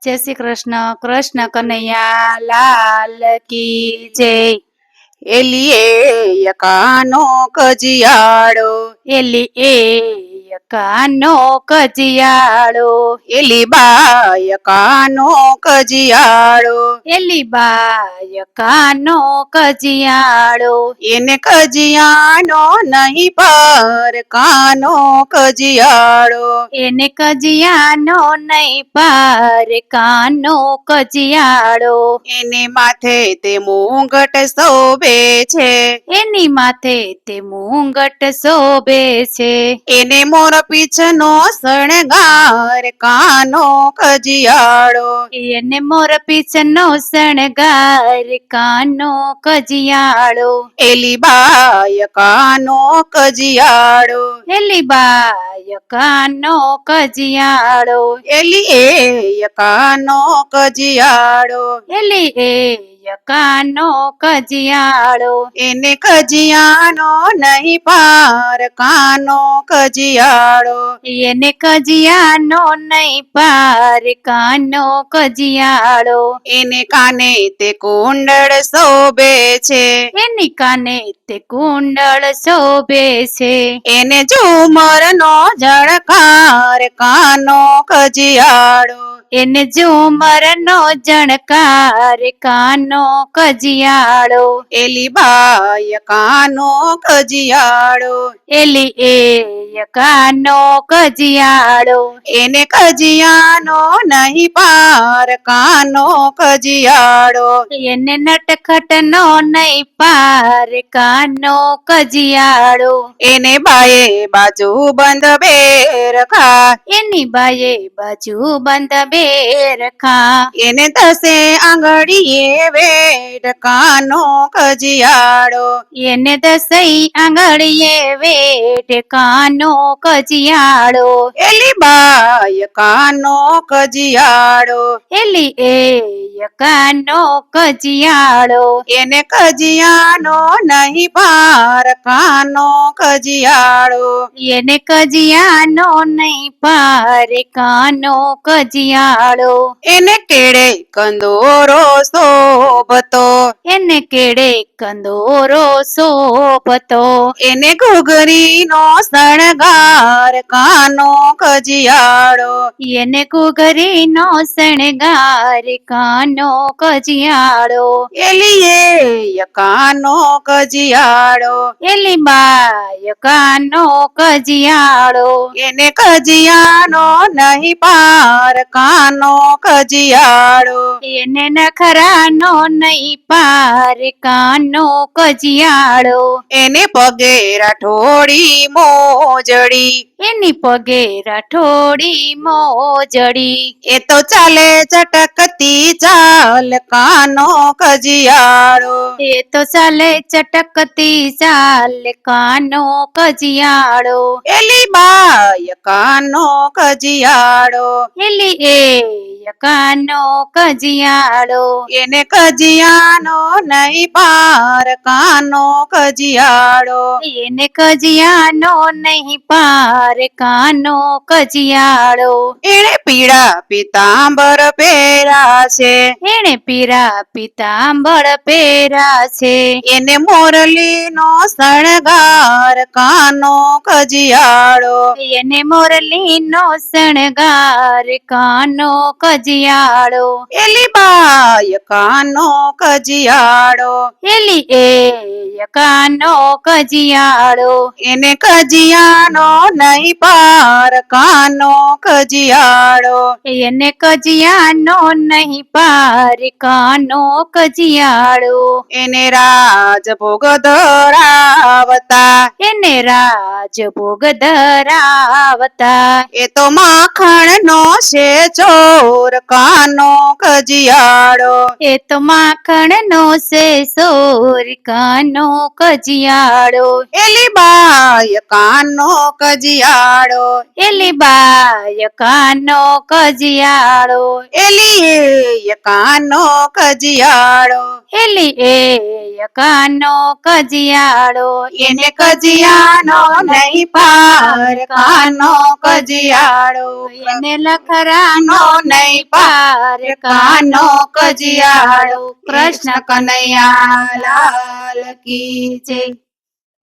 જય શ્રી કૃષ્ણ. કૃષ્ણ કનૈયા લાલ કી જય. એલીએ કાનો કજિયાળો, એલી કાનો કજિયાળો, એલી બાય કાનો કજિયાળો, એલી બાય કાનો કજિયાળો, એને કજિયાનો નહીં પર કાનો કજિયાળો, એને કજિયાનો નહીં પાર કાનો કજિયાળો, એને માથે તે મુંગટ શોભે છે, એની માથે તે મુંગટ શોભે છે, એને મોર પીછનો શણગાર કાનો કજિયાળો, એને મોર પીછનો શણગાર કાનો કજિયાળો, એલી બાય કાનો કજિયાળો, એલી બાય કાનો કજિયાળો, એલી કાનો કજિયાળો, એલી કાનો કજિયાળો, એને કજિયાનો નહીં પાર કાનો કજિયાળો, એને કજિયાનો નહીં પાર કાનો કજિયાળો, એને કાને તે કુંડળ શોભે છે, એની કાને તે કુંડળ શોભે છે, એને ઝુમરનો ઝળકાર કાનો કજિયાળો, એને ઝુમરનો જણકાર કાનો કજિયાળો, એલી બાય કાનો કજિયાળો, એલી કાનો કજિયાળો, એને કજિયાનો નહીં પાર કાનો કજિયાળો, એને નટખટનો નહીં પાર કાનો કજિયાળો, એને બાયે બાજુ બંધ બેરખા, એની બાયે બાજુ બંધ બેરખા, એને દસે આંગળીએ વેઢ કાનો કજિયાળો, એને દસઈ આંગળીએ વેઢ કાનો કજિયાળો, એલી બાય કાનો કજિયાળો, એલી કાનો કજિયાળો, એને કજિયાનો નહીં પાર કાનો કજિયાળો, એને કજિયાનો નહીં પાર કાનો કજિયાળો, એને કેળે કંદોરો શોભતો, એને કેડે કંદોરો શોભતો, એને ઘૂઘરીનો શણગાર કાનો કજિયાળો, એને ઘૂઘરીનો શણગાર કાનો કજિયાળો, એલીએ કાનો કજિયાળો, એલી બાય કાનો કજિયાળો, એને કજિયાનો નહીં પાર કાનો કજિયાળો, એને નખરાનો નહીં પાર કાનો કજિયાળો, એને પગે રાઠોડી મોજડી, એની પગે રાઠોડી મોજડી, એ તો ચાલે ચટકતી ચાલ કાનો કજિયાળો, એ તો ચાલે ચટકતી ચાલ કાનો કજિયાળો, એલી બાય કાનો કજિયાળો, એલી કાનો કજિયાળો, એને કજિયાનો નહીં પાર કાનો કજિયાળો, એને કજિયાનો નહીં પાર કાનો કજિયાળો, એને પીળા પીતાંબર પહેર્યા છે, એને પીરા પીતાંબર પહેર્યા છે, એને મોરલીનો શણગાર કાનો કજિયાળો, એને મોરલીનો શણગાર કાનો કજિયાળો, એલી બાય કાનો કજિયાળો, એલી કાનો કજિયાળો, એને કજિયાનો નહીં પાર કાનો કજિયાળો, એને કજિયાનો નહીં પાર કાનો કજિયાળો, એને રાજભોગ ધરાવતા, એને રાજભોગ ધરાવતા, એ તો માખણનો છે ચોર કાનો કજિયાળો, એ તો માખણનો છે સોર કાનો કજિયાળો એલી બાય કાનો કજિયાળો એલી બાય કાનો કજિયાળો એલી કાનો કજિયાળો એલી એ કાનો કજિયાળો એને કજિયાનો નહીં પાર કાનો કજિયાળો એને લખરાનો નહીં પાર કાનો કજિયાળો કૃષ્ણ કનૈયા લાલ કી જય.